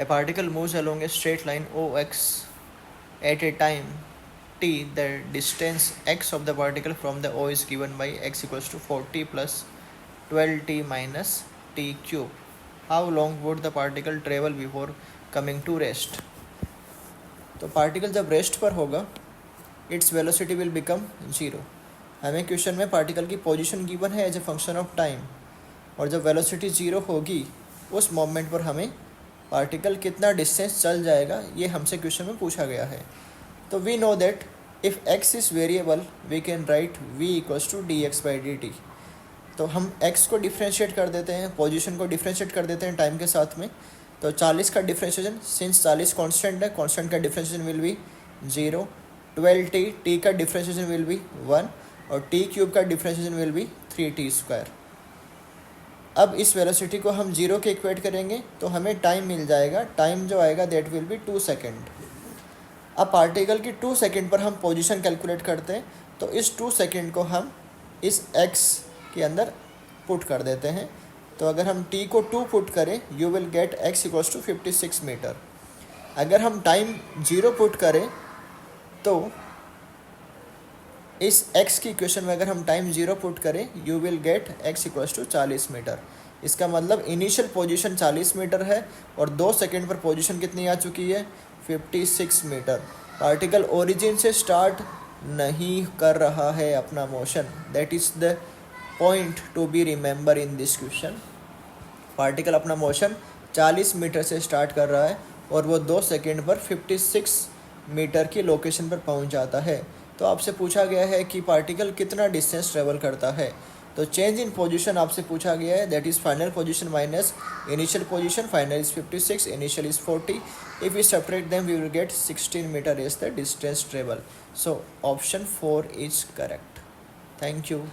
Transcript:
A particle moves along a straight line OX at a time t. The distance x of the particle from the O is given by x equals to 40 plus 12t minus t cube. How long would the particle travel before coming to rest? तो particle जब rest पर होगा its velocity will become zero. हमें question में particle की position given है as a function of time, और जब वेलोसिटी ज़ीरो होगी उस मोमेंट पर हमें पार्टिकल कितना डिस्टेंस चल जाएगा ये हमसे क्वेश्चन में पूछा गया है. तो we know that if x is variable we can write v equals to D X by D T. तो हम x को डिफ्रेंशिएट कर देते हैं, पोजीशन को डिफ्रेंशिएट कर देते हैं टाइम के साथ में. तो 40 का डिफ्रेंशिएशन, सिंस 40 कांस्टेंट है, कांस्टेंट का differentiation will be 0. 12t, t का डिफ्रेंशिएशन विल बी 1 और t क्यूब का differentiation will be 3t square. अब इस वेलोसिटी को हम 0 के इक्वेट करेंगे तो हमें टाइम मिल जाएगा. टाइम जो आएगा दैट विल बी 2 सेकेंड. अब पार्टिकल की 2 सेकेंड पर हम पोजीशन कैलकुलेट करते हैं, तो इस 2 सेकेंड को हम इस x के अंदर पुट कर देते हैं. तो अगर हम t को 2 पुट करें you will get x equals to 56 metre. अगर हम टाइम 0 पुट करें तो इस x की इक्वेशन में अगर हम टाइम 0 पुट करें you will get x equals to 40 metre. इसका मतलब इनिशियल पोजीशन 40 मीटर है और 2 सेकेंड पर पोजीशन कितनी आ चुकी है 56 मीटर. पार्टिकल ओरिजिन से स्टार्ट नहीं कर रहा है अपना motion. That is the point to be remember in this question. Particle अपना मोशन 40 मीटर से स्टार्ट कर रहा है और वो 2 सेकेंड पर 56 मीटर की लोकेशन पर पहुंच जाता है. तो आपसे पूछा गया है कि पार्टिकल कितना डिस्टेंस ट्रेवल करता है. तो चेंज इन पोजीशन आपसे पूछा गया है, that is final position minus initial position. Final is 56, initial is 40. If we separate them we will get 16 metre is the distance travel. So option 4 is correct. Thank you.